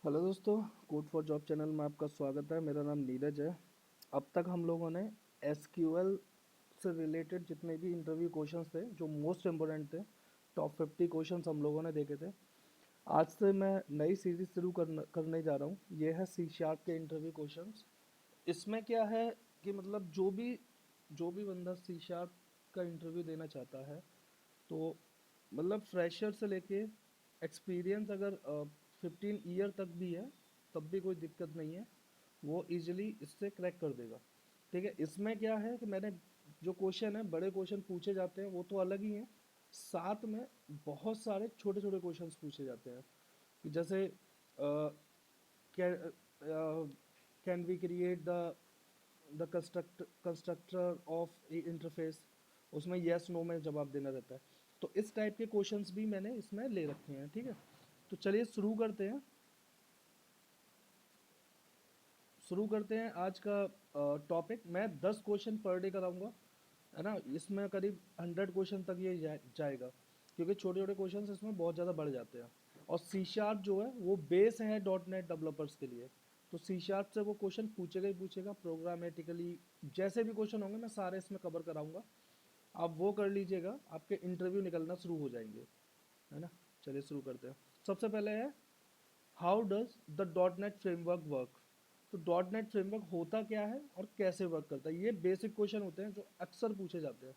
Hello दोस्तों, code for job channel में आपका स्वागत है। मेरा नाम नीरज है। अब तक हम लोगों ने एसक्यूएल से रिलेटेड जितने भी इंटरव्यू क्वेश्चंस थे जो मोस्ट इम्पोर्टेंट थे, टॉप 50 क्वेश्चंस हम लोगों ने देखे थे। आज से मैं नई सीरीज शुरू करने जा रहा हूँ। ये है सी शार्प के इंटरव्यू क्वेश्चंस। इसमें क्या है कि मतलब जो भी बंदा सी शार्प का इंटरव्यू देना चाहता है, तो मतलब फ्रेशर से लेके एक्सपीरियंस अगर 15 ईयर तक भी है तब भी कोई दिक्कत नहीं है। वो इजीली इससे क्रैक कर देगा। ठीक है, इसमें क्या है कि मैंने जो क्वेश्चन है, बड़े क्वेश्चन पूछे जाते हैं वो तो अलग ही हैं, साथ में बहुत सारे छोटे छोटे क्वेश्चंस पूछे जाते हैं कि जैसे can we create the constructor of interface. उसमें यस नो में जवाब देना रहता है। तो इस टाइप के क्वेश्चंस भी मैंने इसमें ले रखे हैं। ठीक है, तो चलिए शुरू करते हैं आज का टॉपिक। मैं 10 क्वेश्चन पर डे कराऊंगा, है ना। इसमें करीब 100 क्वेश्चन तक ये जाएगा, क्योंकि छोटे छोटे क्वेश्चन इसमें बहुत ज़्यादा बढ़ जाते हैं। और सी शार्प जो है वो बेस है डॉट नेट डेवलपर्स के लिए। तो सी शार्प से वो क्वेश्चन पूछेगा ही पूछेगा, प्रोग्रामेटिकली जैसे भी क्वेश्चन होंगे मैं सारे इसमें कवर कराऊंगा। आप वो कर लीजिएगा, आपके इंटरव्यू निकलना शुरू हो जाएंगे, है ना। चलिए शुरू करते हैं। सबसे पहले है, how does the dot net framework work. तो डॉट नेट फ्रेमवर्क होता क्या है और कैसे वर्क करता है, ये बेसिक क्वेश्चन होते हैं जो अक्सर पूछे जाते हैं।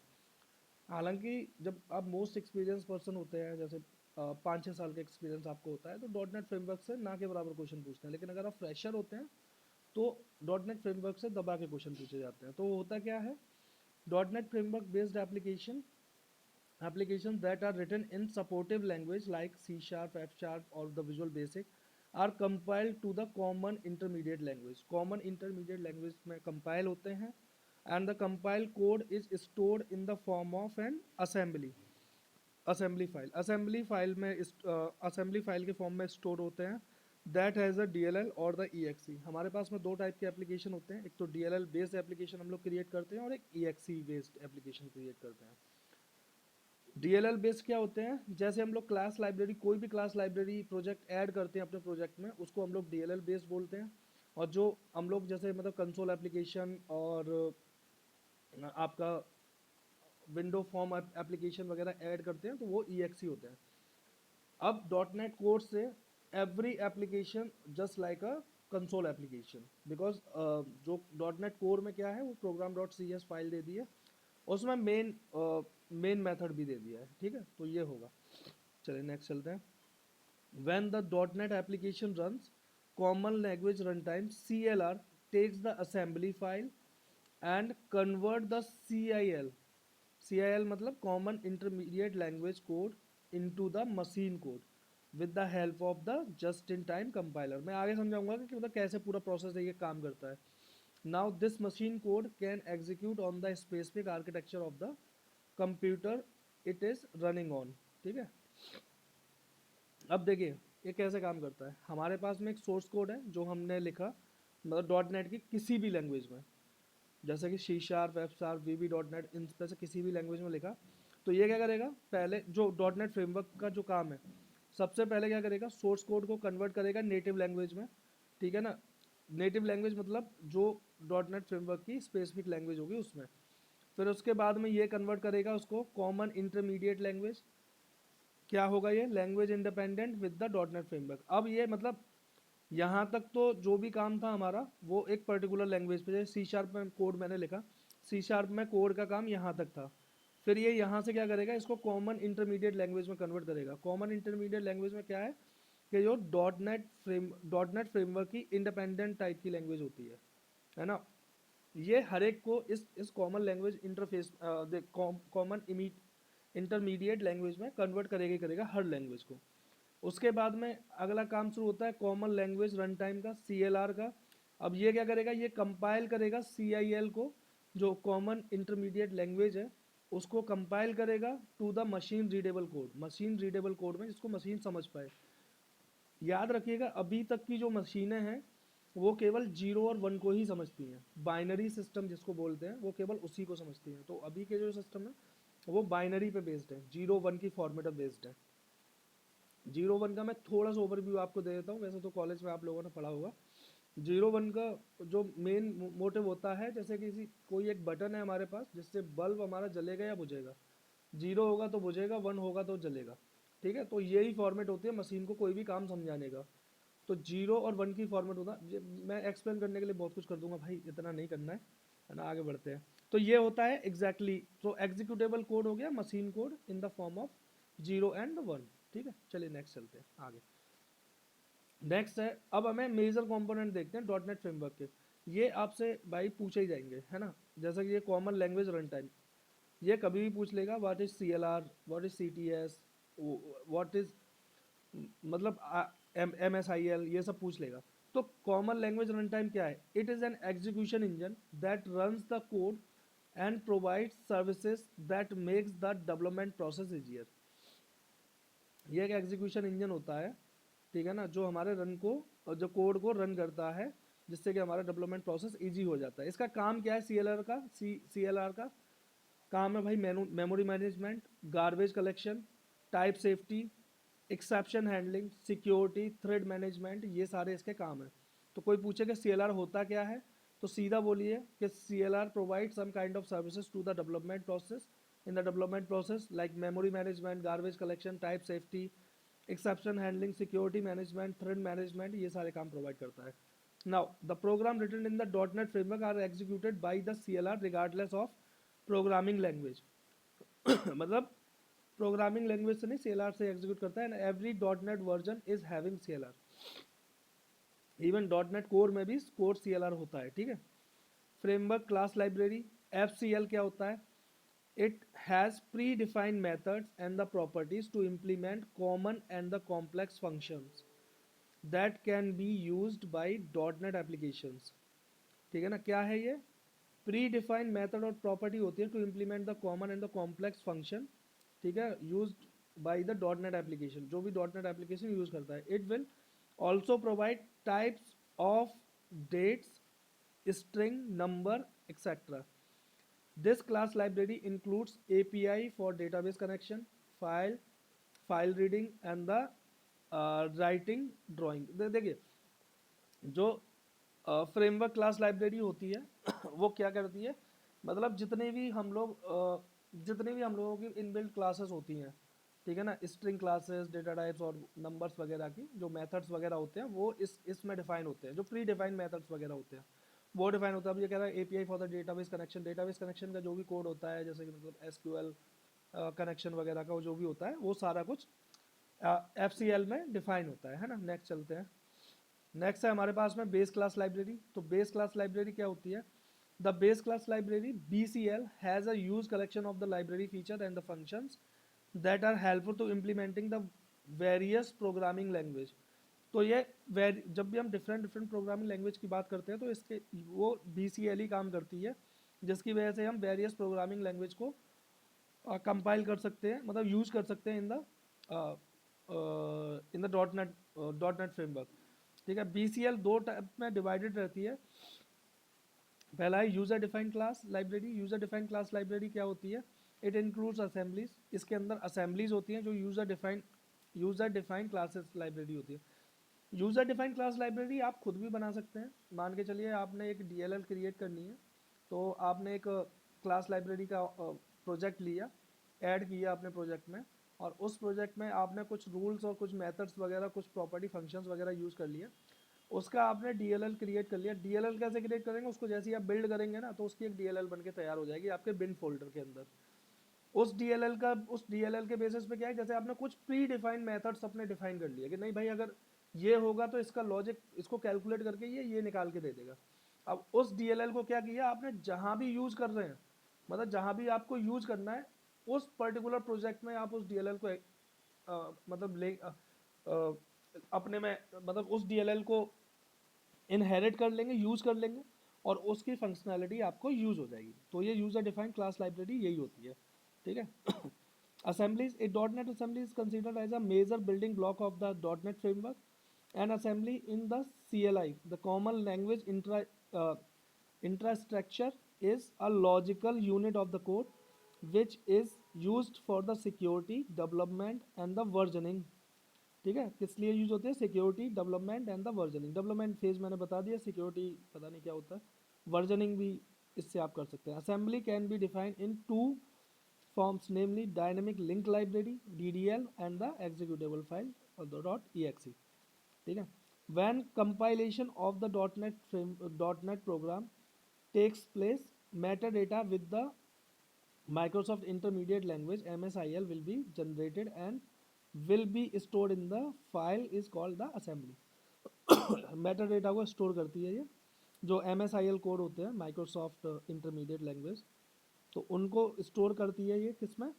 हालांकि जब आप मोस्ट एक्सपीरियंस पर्सन होते हैं, जैसे 5-6 साल का एक्सपीरियंस आपको होता है, तो डॉट नेट फ्रेमवर्क से ना के बराबर क्वेश्चन पूछते हैं। लेकिन अगर आप फ्रेशर होते हैं तो डॉट नेट फ्रेमवर्क से दबा के क्वेश्चन पूछे जाते हैं। तो वो होता क्या है, dot net framework based applications that are written in supportive language like C sharp, F sharp or the Visual Basic are compiled to the common intermediate language. Common intermediate language में compile होते हैं, and the compiled code is stored in the form of an assembly file में assembly file के form में store होते हैं। That has a DLL और the EXE। हमारे पास में दो टाइप के एप्लीकेशन होते हैं, एक तो DLL बेस्ड एप्लीकेशन हम लोग क्रिएट करते हैं और एक EXE बेस्ड एप्लीकेशन क्रिएट करते हैं। DLL बेस्ड क्या होते हैं, जैसे हम लोग क्लास लाइब्रेरी, कोई भी क्लास लाइब्रेरी प्रोजेक्ट ऐड करते हैं अपने प्रोजेक्ट में, उसको हम लोग DLL बेस्ड बोलते हैं। और जो हम लोग जैसे मतलब कंसोल एप्लीकेशन और आपका विंडो फॉर्म एप्लीकेशन वगैरह ऐड करते हैं तो वो EXE होते हैं। अब डॉट नेट कोड से every application just like a console application, because जो डॉट नेट कोर में क्या है, वो program dot C S file दे दी है, उसमें मेन मेथड भी दे दिया है। ठीक है, तो ये होगा। चलिए नेक्स्ट चलते हैं। When the dot net application runs, common language run time CLR takes the assembly file and convert the CIL मतलब common intermediate language code into the machine code with the help of the just in time compiler. मैं आगे समझाऊंगा कि मतलब कैसे पूरा process है, ये काम करता है। Now this machine code can execute on the specific architecture of the computer it is running on. ठीक है, अब देखिए ये कैसे काम करता है। हमारे पास में एक सोर्स कोड है जो हमने लिखा, मतलब डॉट नेट की किसी भी लैंग्वेज में, जैसे कि C sharp, F sharp, VB.NET, इन पे से किसी भी लैंग्वेज में लिखा। तो ये क्या करेगा, पहले जो डॉट नेट फ्रेमवर्क का जो काम है, सबसे पहले क्या करेगा, सोर्स कोड को कन्वर्ट करेगा नेटिव लैंग्वेज में। ठीक है ना, नेटिव लैंग्वेज मतलब जो डॉट नेट फ्रेमवर्क की स्पेसिफिक लैंग्वेज होगी उसमें। फिर उसके बाद में ये कन्वर्ट करेगा उसको कॉमन इंटरमीडिएट लैंग्वेज। क्या होगा ये, language independent with the dot net framework. अब ये मतलब यहाँ तक तो जो भी काम था हमारा वो एक पर्टिकुलर लैंग्वेज पे, जैसे सी शार्प में कोड मैंने लिखा, सी शार्प में कोड का काम यहाँ तक था। फिर ये यहाँ से क्या करेगा, इसको कॉमन इंटरमीडिएट लैंग्वेज में कन्वर्ट करेगा। कॉमन इंटरमीडिएट लैंग्वेज में क्या है कि जो डॉट नेट फ्रेमवर्क की इंडिपेंडेंट टाइप की लैंग्वेज होती है ना। ये हर एक को इस common language interface common intermediate language में कन्वर्ट करेगा ही करेगा हर लैंग्वेज को। उसके बाद में अगला काम शुरू होता है कॉमन लैंग्वेज रन टाइम का, CLR का। अब ये क्या करेगा, ये कंपाइल करेगा CIL को, जो कॉमन इंटरमीडिएट लैंग्वेज है, उसको कंपाइल करेगा to the machine readable code, machine readable code में जिसको मशीन समझ पाए। याद रखिएगा, अभी तक की जो मशीनें हैं वो केवल 0 और 1 को ही समझती हैं। बाइनरी सिस्टम जिसको बोलते हैं वो केवल उसी को समझती हैं। तो अभी के जो सिस्टम है वो बाइनरी पे बेस्ड है, 0 1 की फॉर्मेट पे बेस्ड है। 0.1 का मैं थोड़ा सा ओवरव्यू आपको दे देता हूँ, वैसे तो कॉलेज में आप लोगों ने पढ़ा होगा। 0.1 का जो मेन मोटिव होता है, जैसे किसी कोई एक बटन है हमारे पास जिससे बल्ब हमारा जलेगा या बुझेगा। 0 होगा तो बुझेगा, 1 होगा तो जलेगा। ठीक है, तो यही फॉर्मेट होती है मशीन को कोई भी काम समझाने का। तो 0 और 1 की फॉर्मेट होता मैं एक्सप्लेन करने के लिए बहुत कुछ कर दूंगा भाई, इतना नहीं करना है ना, आगे बढ़ते हैं। तो ये होता है एग्जैक्टली तो एग्जीक्यूटेबल कोड हो गया machine code in the form of 0 and 1। ठीक है, चलिए नेक्स्ट चलते हैं आगे। नेक्स्ट है, अब हमें मेजर कंपोनेंट देखते हैं डॉट नेट फ्रेमवर्क के। ये आपसे भाई पूछे ही जाएंगे, है ना। जैसा कि ये कॉमन लैंग्वेज रन टाइम, ये कभी भी पूछ लेगा what is CLR, what is CTS, what is मतलब MSIL, ये सब पूछ लेगा। तो कॉमन लैंग्वेज रन टाइम क्या है? It is an execution engine that runs the code and provides services that makes the development process easier. ये एक एग्जीक्यूशन इंजन होता है, ठीक है ना, जो हमारे रन को जो कोड को रन करता है, जिससे कि हमारा डेवलपमेंट प्रोसेस इजी हो जाता है। इसका काम क्या है? CLR का काम है भाई memory management, garbage collection, type safety, exception handling, security, thread management, ये सारे इसके काम हैं। तो कोई पूछे कि CLR होता क्या है, तो सीधा बोलिए कि CLR provide some kind of services to the development process. In the development process like memory management, garbage collection, type safety, exception handling, security management, thread management, ये सारे काम प्रोवाइड करता है। Now the program written in the dot net framework are executed by the CLR regardless of programming language. मतलब programming language से नहीं, CLR से execute करता है। And every dot net version is having CLR। Even dot net core में भी core CLR होता है। ठीक है, फ्रेमवर्क क्लास लाइब्रेरी FCL क्या होता है? It has predefined methods and the properties to implement common and the complex functions that can be used by dot net applications. ठीक है ना, क्या है ये? प्री डिफाइंड मेथड और प्रॉपर्टी होती है to implement the common and the complex function, ठीक है, use by the dot net application, जो भी डॉट नेट एप्लीकेशन यूज करता है। It will also provide types of dates, string, number, etc. This class library includes API for database connection, file reading and the writing drawing। देखिए, जो framework class library होती है वो क्या करती है, मतलब जितने भी हम लोगों की इनबिल्ट क्लासेस होती हैं, ठीक है ना, स्ट्रिंग क्लासेस, डेटा टाइप्स और नंबर्स वगैरह की जो मेथड्स वगैरह होते हैं वो इसमें डिफाइन होते हैं। जो प्री डिफाइंड मेथड्स वगैरह होते हैं वो डिफाइन होता है। अब ये कह रहा है API for the database connection, database connection का जो भी कोड होता है, जैसे कि मतलब SQL कनेक्शन वगैरह का वो जो भी होता है वो सारा कुछ FCL में डिफाइन होता है ना। नेक्स्ट चलते हैं। नेक्स्ट है हमारे पास में बेस क्लास लाइब्रेरी। तो बेस क्लास लाइब्रेरी क्या होती है? The base class library BCL has a use collection of the library feature and the functions that are helpful to implementing the various programming language. तो ये जब भी हम different different programming language की बात करते हैं तो इसके वो BCL ही काम करती है, जिसकी वजह से हम वेरियस प्रोग्रामिंग लैंग्वेज को कंपाइल कर सकते हैं, मतलब यूज कर सकते हैं इन द डॉट नेट फ्रेमवर्क। ठीक है, BCL दो टाइप में डिवाइडेड रहती है। पहला है user defined class library. User defined class library क्या होती है? It includes assemblies. इसके अंदर असेंबलीज होती हैं जो यूजर डिफाइंड क्लासेस लाइब्रेरी होती है। यूजर डिफाइंड क्लास लाइब्रेरी आप खुद भी बना सकते हैं। मान के चलिए आपने एक DLL क्रिएट करनी है, तो आपने एक क्लास लाइब्रेरी का प्रोजेक्ट लिया, ऐड किया अपने प्रोजेक्ट में, और उस प्रोजेक्ट में आपने कुछ रूल्स और कुछ मेथड्स वगैरह, कुछ प्रॉपर्टी फंक्शंस वगैरह यूज़ कर लिए। उसका आपने DLL क्रिएट कर लिया। DLL कैसे क्रिएट करेंगे? उसको जैसे ही आप बिल्ड करेंगे ना, तो उसकी एक DLL बन के तैयार हो जाएगी आपके बिन फोल्डर के अंदर। उस DLL के बेसिस पे क्या है, जैसे आपने कुछ प्री डिफाइंड मेथड्स अपने डिफाइन कर लिए कि नहीं भाई अगर ये होगा तो इसका लॉजिक इसको कैलकुलेट करके ये निकाल के दे देगा। अब उस DLL को क्या किया आपने, जहां भी यूज कर रहे हैं, मतलब जहां भी आपको यूज करना है उस पर्टिकुलर प्रोजेक्ट में आप उस DLL को मतलब अपने में, मतलब उस DLL को इनहेरिट कर लेंगे, यूज कर लेंगे, और उसकी फंक्शनैलिटी आपको यूज हो जाएगी। तो ये यूजर डिफाइंड क्लास लाइब्रेरी यही होती है। ठीक है। Assemblies, a .NET assembly is considered as a major building block of the .NET framework. An assembly in the CLI, the common language infrastructure, is a logical unit of the code which is used for the security, development and the versioning ठीक है, किस लिए use होते हैं? Security, development and the versioning. Development phase मैंने बता दिया, security पता नहीं क्या होता है, वर्जनिंग भी इससे आप कर सकते हैं। Assembly can be defined in two forms, namely dynamic link library DDL and the executable file or the .exe। ठीक है, when compilation of the .NET program takes place, metadata with the Microsoft Intermediate Language MSIL will be generated and will be stored in the file is called the assembly। metadata को store करती है ये, जो MSIL code होते हैं Microsoft intermediate language, तो उनको store करती है ये किस में?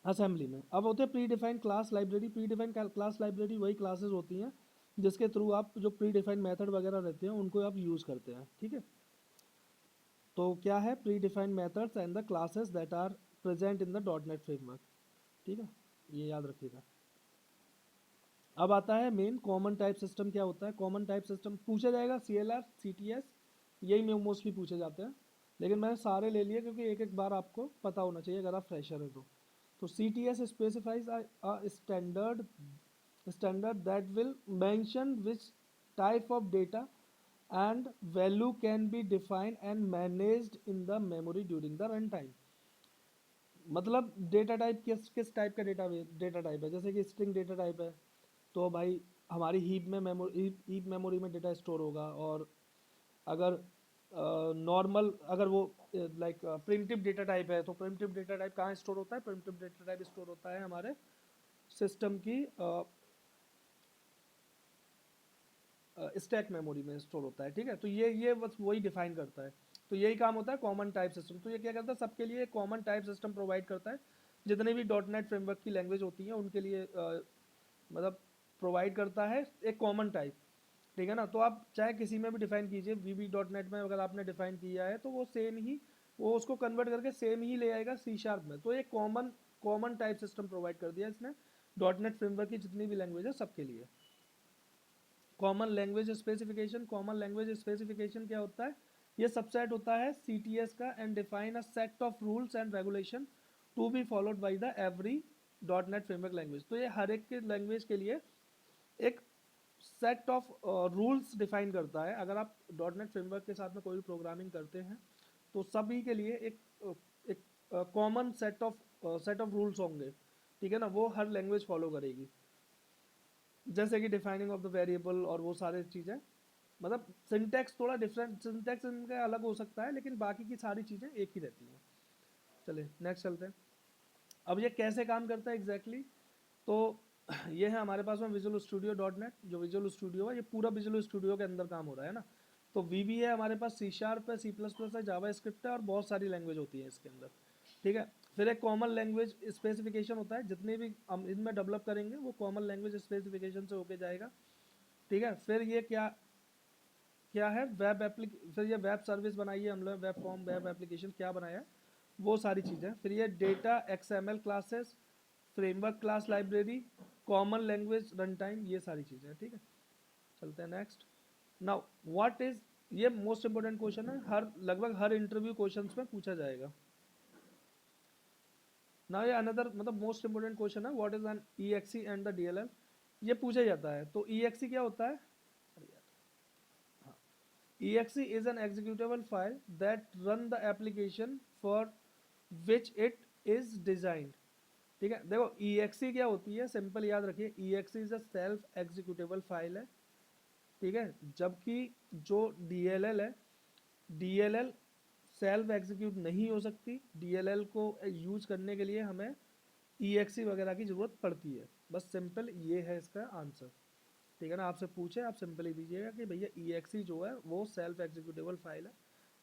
असेंबली में। अब होते हैं pre defined class library. Pre defined class library वही क्लासेस होती हैं जिसके थ्रू आप जो प्री डिफाइंड मेथड वगैरह रहते हैं उनको आप यूज़ करते हैं। ठीक है, तो क्या है? Predefined methods and the classes that are present in the .NET framework. ठीक है, ये याद रखिएगा। अब आता है मेन कॉमन टाइप सिस्टम। क्या होता है कॉमन टाइप सिस्टम? पूछा जाएगा CLR, CTS, यही मोस्टली पूछे जाते हैं, लेकिन मैंने सारे ले लिए क्योंकि एक एक बार आपको पता होना चाहिए अगर आप फ्रेशर हैं तो CTS specifies a standard that will mention which type of data and value can be defined and managed in the memory during the runtime। मतलब डेटा टाइप किस किस टाइप का डेटा टाइप है, जैसे कि स्ट्रिंग डेटा टाइप है तो भाई हमारी हीप मेमोरी में डेटा स्टोर होगा। और अगर नॉर्मल अगर वो लाइक प्रिमिटिव डेटा टाइप है तो प्रिमिटिव डेटा टाइप कहाँ स्टोर होता है? प्रिमिटिव डेटा टाइप स्टोर होता है हमारे सिस्टम की स्टैक मेमोरी में स्टोर होता है। ठीक है, तो ये बस वही डिफाइन करता है। तो यही काम होता है कॉमन टाइप सिस्टम। तो ये क्या करता है? सबके लिए कॉमन टाइप सिस्टम प्रोवाइड करता है। जितने भी .NET फ्रेमवर्क की लैंग्वेज होती हैं उनके लिए मतलब प्रोवाइड करता है एक कॉमन टाइप। ठीक है ना, तो आप चाहे किसी में भी डिफाइन कीजिए, VB.NET में अगर आपने डिफाइन किया है तो वो सेम ही वो उसको कन्वर्ट करके सेम ही ले आएगा C# में। तो एक कॉमन टाइप सिस्टम प्रोवाइड कर दिया इसने .NET फ्रेमवर्क की जितनी भी लैंग्वेज है सबके लिए। Common language specification. Common language specification क्या होता है? ये सबसेट होता है CTS का and define a set of rules and regulation to be followed by the every .NET framework language. तो ये हर एक के लैंग्वेज के लिए एक सेट ऑफ रूल्स डिफाइन करता है। अगर आप .NET फ्रेमवर्क के साथ में कोई भी प्रोग्रामिंग करते हैं तो सभी के लिए एक कॉमन सेट ऑफ रूल्स होंगे। ठीक है ना, वो हर लैंग्वेज फॉलो करेगी, जैसे कि डिफाइनिंग ऑफ द वेरिएबल और वो सारे चीज़ें। मतलब सिंटैक्स थोड़ा डिफरेंट, सिंटैक्स इनका अलग हो सकता है लेकिन बाकी की सारी चीज़ें एक ही रहती हैं। चलिए नेक्स्ट चलते हैं। अब ये कैसे काम करता है एग्जैक्टली तो ये है हमारे पास में विजुअल स्टूडियो .NET। जो विजुअल स्टूडियो है ये पूरा विजुअल स्टूडियो के अंदर काम हो रहा है ना। तो VB है हमारे पास, C# है, C++ है, जावा स्क्रिप्ट है और बहुत सारी लैंग्वेज होती है इसके अंदर। ठीक है, फिर एक कॉमन लैंग्वेज स्पेसिफिकेशन होता है। जितने भी हम इनमें डेवलप करेंगे वो कॉमन लैंग्वेज स्पेसिफिकेशन से होके जाएगा। ठीक है, फिर ये क्या क्या है? फिर ये वेब सर्विस बनाई है हम लोग, वेब फॉर्म, वेब एप्लीकेशन क्या बनाया है वो सारी चीज़ें। फिर ये data XML classes, framework class library, common language run time, ये सारी चीज़ें हैं। ठीक है, चलते हैं नेक्स्ट। नाउ व्हाट इज, ये मोस्ट इंपॉर्टेंट क्वेश्चन है, लगभग हर इंटरव्यू क्वेश्चंस में पूछा जाएगा। नाउ ये अनदर मतलब मोस्ट इंपॉर्टेंट क्वेश्चन है, what is an EXE and the DLL। ये पूछा जाता है। तो EXE क्या होता है? EXE is an executable file that run the application for which it is designed। ठीक है, देखो EXE क्या होती है, सिंपल याद रखिए, EXE is a self executable file है। ठीक है, जबकि जो DLL है, DLL सेल्फ एग्जीक्यूट नहीं हो सकती। DLL को यूज करने के लिए हमें EXE वगैरह की ज़रूरत पड़ती है। बस सिंपल ये है इसका आंसर। ठीक है ना, आपसे पूछे आप सिंपल ही दीजिएगा कि भैया EXE जो है वो सेल्फ एग्जीक्यूटेबल फाइल है,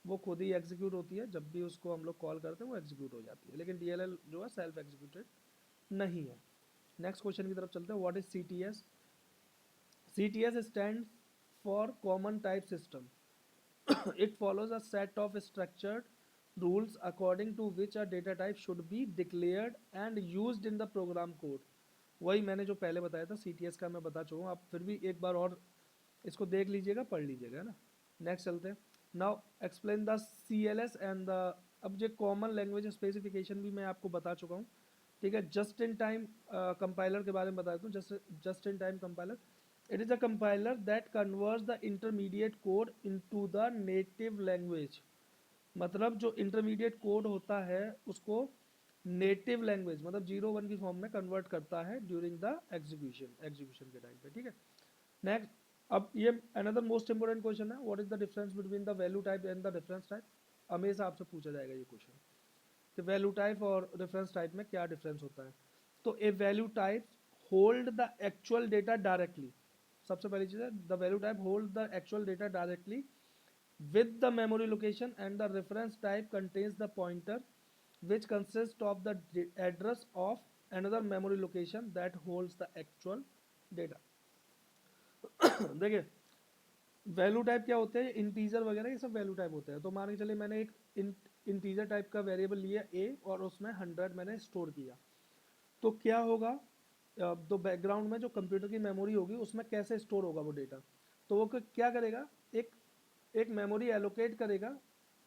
वो खुद ही एग्जीक्यूट होती है, जब भी उसको हम लोग कॉल करते हैं वो एग्जीक्यूट हो जाती है। लेकिन DLL जो है सेल्फ एग्जीक्यूटेड नहीं है। नेक्स्ट क्वेश्चन की तरफ चलते हैं। What is CTS? CTS stand for common type system. It follows a set of structured rules according to which a data type should be declared and used in the program code। वही मैंने जो पहले बताया था CTS का मैं बता चुका हूँ, आप फिर भी एक बार और इसको देख लीजिएगा, पढ़ लीजिएगा, है ना। नेक्स्ट चलते हैं। Now explain the CLS and the, अब जो कॉमन लैंग्वेज स्पेसिफिकेशन भी मैं आपको बता चुका हूँ। ठीक है। जस्ट इन टाइम कंपाइलर के बारे में बता देता हूँ। Just in time compiler, it is a compiler that converts the intermediate code into the native language. मतलब जो इंटरमीडिएट कोड होता है उसको नेटिव लैंग्वेज मतलब 0 1 की फॉर्म में कन्वर्ट करता है ड्यूरिंग द एग्जीक्यूशन के टाइम पे, ठीक है। नेक्स्ट, अब ये अनदर मोस्ट इंपोर्टेंट क्वेश्चन है, what is the difference between the value type and the reference type. हमेशा आपसे पूछा जाएगा ये क्वेश्चन कि वैल्यू टाइप और रेफरेंस टाइप में क्या डिफरेंस होता है। तो a value type hold the actual data directly. सबसे पहली चीज़ है, the value type hold the actual data directly with the memory location, and the reference type contains the pointer which consists of the address of another memory location that holds the actual data। देखिए value type क्या होते हैं, integer वगैरह ये सब value type होते हैं। तो मान के चलिए मैंने एक इंटीजर टाइप का वेरिएबल लिया a और उसमें 100 मैंने स्टोर किया, तो क्या होगा, तो बैकग्राउंड में जो कंप्यूटर की मेमोरी होगी उसमें कैसे स्टोर होगा वो डेटा। तो वो क्या करेगा, एक मेमोरी एलोकेट करेगा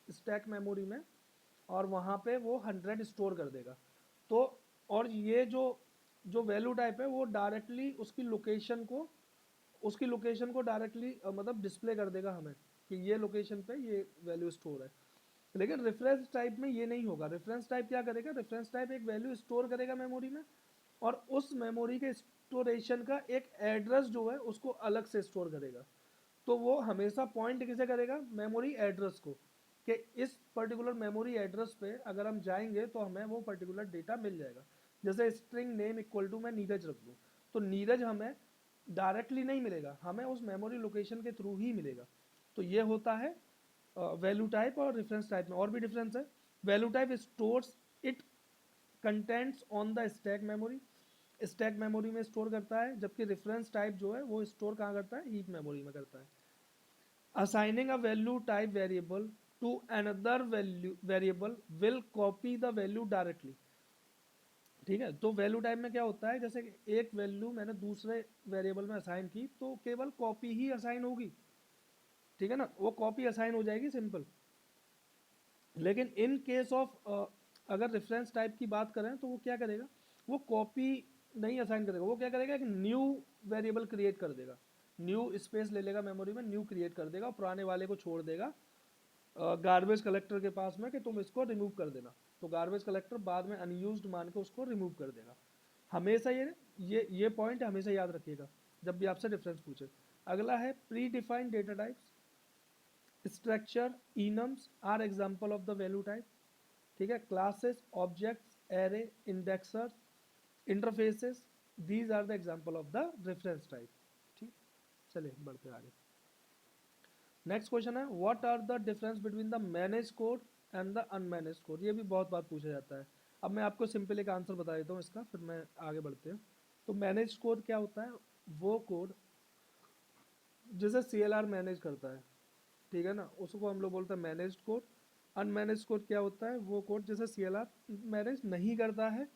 स्टैक मेमोरी में, और वहाँ पे वो 100 स्टोर कर देगा। तो और ये जो जो वैल्यू टाइप है वो डायरेक्टली उसकी लोकेशन को डायरेक्टली मतलब डिस्प्ले कर देगा हमें कि ये लोकेशन पे ये वैल्यू स्टोर है। लेकिन रेफरेंस टाइप में ये नहीं होगा। रेफरेंस टाइप क्या करेगा, रेफरेंस टाइप एक वैल्यू स्टोर करेगा मेमोरी में, और उस मेमोरी के स्टोरेशन का एक एड्रेस जो है उसको अलग से स्टोर करेगा। तो वो हमेशा पॉइंट किसे करेगा, मेमोरी एड्रेस को, कि इस पर्टिकुलर मेमोरी एड्रेस पे अगर हम जाएंगे तो हमें वो पर्टिकुलर डेटा मिल जाएगा। जैसे स्ट्रिंग नेम इक्वल टू मैं नीरज रख दूँ, तो नीरज हमें डायरेक्टली नहीं मिलेगा, हमें उस मेमोरी लोकेशन के थ्रू ही मिलेगा। तो ये होता है वैल्यू टाइप और रेफरेंस टाइप में। और भी डिफरेंस है, value type stores it contents on the stack memory, stack memory में स्टोर करता है, जबकि रेफरेंस टाइप जो है वो स्टोर कहाँ करता है, हीप मेमोरी में करता है। Assigning a value type variable to another value variable will copy the value directly। ठीक है, तो वैल्यू टाइप में क्या होता है, जैसे एक वैल्यू मैंने दूसरे वेरिएबल में असाइन की तो केवल कॉपी ही असाइन होगी, ठीक है ना, वो कॉपी असाइन हो जाएगी सिंपल। लेकिन इन केस ऑफ अगर रेफरेंस टाइप की बात करें तो वो क्या करेगा, वो कॉपी नहीं असाइन करेगा, वो क्या करेगा, एक न्यू वेरिएबल क्रिएट कर देगा, न्यू स्पेस ले लेगा मेमोरी में, न्यू क्रिएट कर देगा और पुराने वाले को छोड़ देगा गार्बेज कलेक्टर के पास में कि तुम इसको रिमूव कर देना। तो गार्बेज कलेक्टर बाद में अनयूज्ड मान के उसको रिमूव कर देगा। हमेशा ये पॉइंट हमेशा याद रखिएगा जब भी आपसे डिफरेंस पूछे। अगला है predefined data types. Structure enums are example of the value type, ठीक है। Classes, objects, array, indexers, interfaces, these are the example of the reference type. ठीक, चलिए बढ़ते आगे। नेक्स्ट क्वेश्चन है, what are the difference between the manage code and the unmanage code. ये भी बहुत बार पूछा जाता है। अब मैं आपको सिंपल एक आंसर बता देता हूँ इसका, फिर मैं आगे बढ़ते हैं। तो मैनेज कोड क्या होता है, वो कोड जिसे CLR मैनेज करता है, ठीक है ना, उसको हम लोग बोलते हैं मैनेज्ड कोड। अनमैनेज कोड क्या होता है, वो कोड जिसे CLR मैनेज नहीं करता है,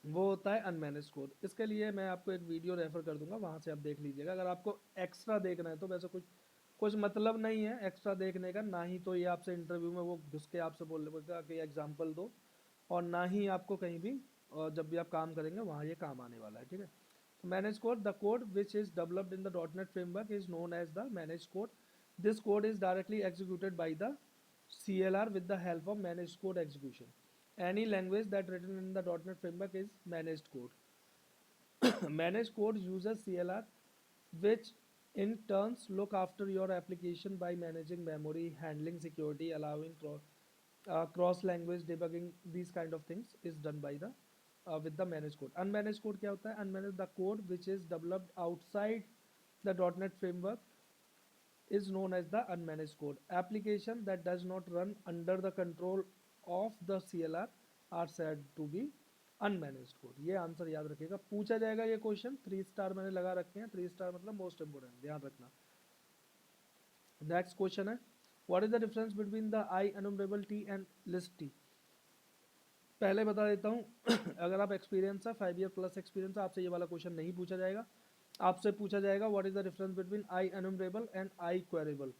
वो होता है अनमैनेज कोड। इसके लिए मैं आपको एक वीडियो रेफर कर दूंगा, वहाँ से आप देख लीजिएगा। अगर आपको एक्स्ट्रा देखना है तो वैसे कुछ मतलब नहीं है एक्स्ट्रा देखने का, ना ही तो ये आपसे इंटरव्यू में वो घुस के आपसे बोलेगा कि एग्जाम्पल दो, और ना ही आपको कहीं भी जब भी आप काम करेंगे वहाँ ये काम आने वाला है, ठीक है। तो manage code, the code which is developed in the .NET framework is known as the manage code. This code is directly executed by the CLR with the help of managed code execution. Any language that written in the .NET framework is managed code. Managed code uses CLR, which in turns look after your application by managing memory, handling security, allowing cross-language debugging. These kind of things is done by the with the managed code. Unmanaged code क्या होता है? Unmanaged, the code which is developed outside the .NET framework is known as the unmanaged code. Application that does not run under the control of the CLR are said to be unmanaged code. ये answer याद रखिएगा, पूछा जाएगा ये question. 3 star मैंने लगा रखे हैं, 3 स्टार मतलब मोस्ट इंपोर्टेंट, ध्यान रखना। नेक्स्ट क्वेश्चन है, what is the difference between the I enumerable T and list T. पहले बता देता हूँ अगर आप एक्सपीरियंस है 5 ईयर प्लस एक्सपीरियंस है, आपसे ये वाला क्वेश्चन नहीं पूछा जाएगा। आपसे पूछा जाएगा what is the difference between I enumerable and I queryable,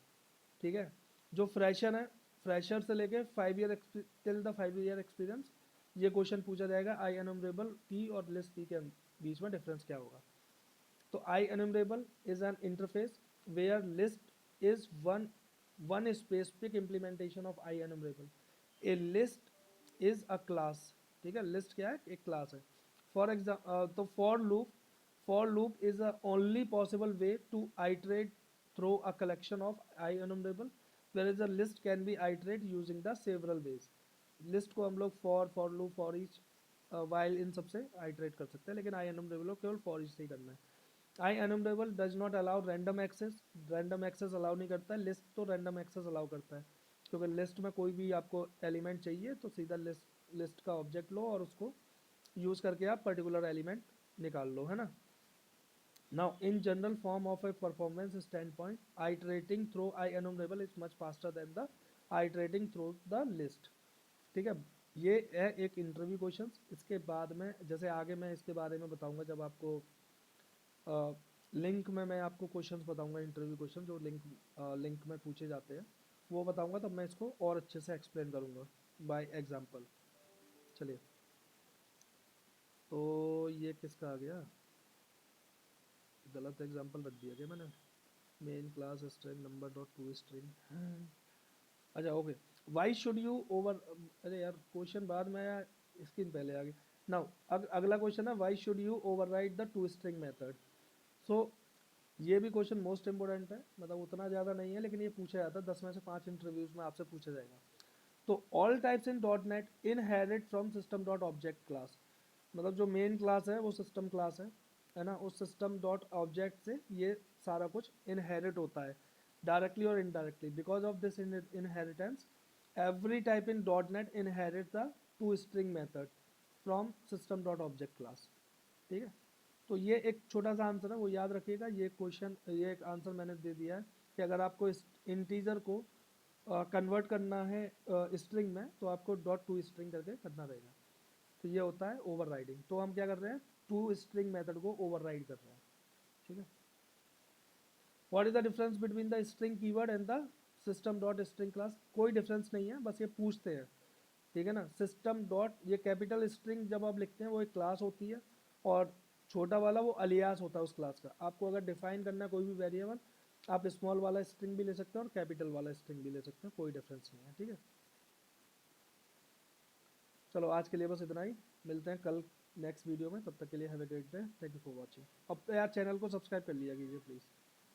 ठीक है। जो फ्रेशर है, फ्रेशर से लेके 5 year till the 5 year experience, ये क्वेश्चन पूछा जाएगा आई एनुमरेबल की और लिस्ट की के बीच में डिफरेंस क्या होगा। तो I enumerable is an interface where list is one specific implementation of I enumerable. A list is a class, ठीक है, लिस्ट क्या है, एक क्लास है। फॉर एग्जाम्पल तो for loop is a only possible way to iterate through a collection of I enumerable, where is a list can be iterate using the several ways. List को हम लोग for loop, for each, while, इन सबसे iterate कर सकते हैं, लेकिन आई एनुमरेबल को केवल फॉर ईच से ही करना है। I enumerable does not allow random access, random access allow नहीं करता है। लिस्ट तो रैंडम एक्सेस अलाउ करता है, क्योंकि लिस्ट में कोई भी आपको एलिमेंट चाहिए तो सीधा लिस्ट का ऑब्जेक्ट लो और उसको यूज़ करके आप पर्टिकुलर एलिमेंट निकाल लो, है ना। Now in general form of a performance standpoint, iterating through I enumerable is much faster than the iterating through the list, ठीक है। ये है एक इंटरव्यू क्वेश्चन। इसके बाद में जैसे आगे मैं इसके बारे में बताऊंगा, जब आपको लिंक में मैं आपको क्वेश्चंस बताऊंगा, इंटरव्यू क्वेश्चन जो लिंक में पूछे जाते हैं वो बताऊंगा, तब मैं इसको और अच्छे से एक्सप्लेन करूंगा बाय एग्जांपल। चलिए, तो ये किसका आ गया, गलत एग्जांपल रख दिया क्या मैंने। Main class string number dot to string, अच्छा okay. Why should you over, अरे यार क्वेश्चन बाद में आया, स्क्रीन पहले आ गया। नाउ अगला क्वेश्चन है why should you override the to string method. So ये भी क्वेश्चन मोस्ट इंपॉर्टेंट है, मतलब उतना ज़्यादा नहीं है, लेकिन ये पूछा जाता है 10 में से 5 इंटरव्यूज में आपसे पूछा जाएगा। तो all types in dot net inherit from system dot object class, मतलब जो मेन क्लास है वो सिस्टम क्लास है ना, उस सिस्टम डॉट ऑब्जेक्ट से ये सारा कुछ इनहेरिट होता है डायरेक्टली और indirectly. Because of this inheritance every type in dot net inherit the to string method from system dot object class, ठीक है। तो ये एक छोटा सा आंसर है, वो याद रखिएगा। ये क्वेश्चन, ये एक आंसर मैंने दे दिया है कि अगर आपको इस इंटीजर को कन्वर्ट करना है स्ट्रिंग में, तो आपको डॉट टू स्ट्रिंग करके करना रहेगा। तो ये होता है ओवरराइडिंग। तो हम क्या कर रहे हैं, टू स्ट्रिंग मेथड को ओवरराइड कर रहे हैं, ठीक है। What is the difference between the string keyword and the system dot string class. कोई डिफरेंस नहीं है, बस ये पूछते हैं, ठीक है ना। सिस्टम डॉट, ये कैपिटल स्ट्रिंग जब आप लिखते हैं वो एक क्लास होती है, और छोटा वाला वो अलियास होता है उस क्लास का। आपको अगर डिफाइन करना है कोई भी वेरिएबल, आप स्मॉल वाला स्ट्रिंग भी ले सकते हैं और कैपिटल वाला स्ट्रिंग भी ले सकते हैं, कोई डिफरेंस नहीं है, ठीक है। चलो आज के लिए बस इतना ही, मिलते हैं कल नेक्स्ट वीडियो में, तब तक के लिए have a great day, thank you for watching. अब यार चैनल को सब्सक्राइब कर लिया कीजिए प्लीज़।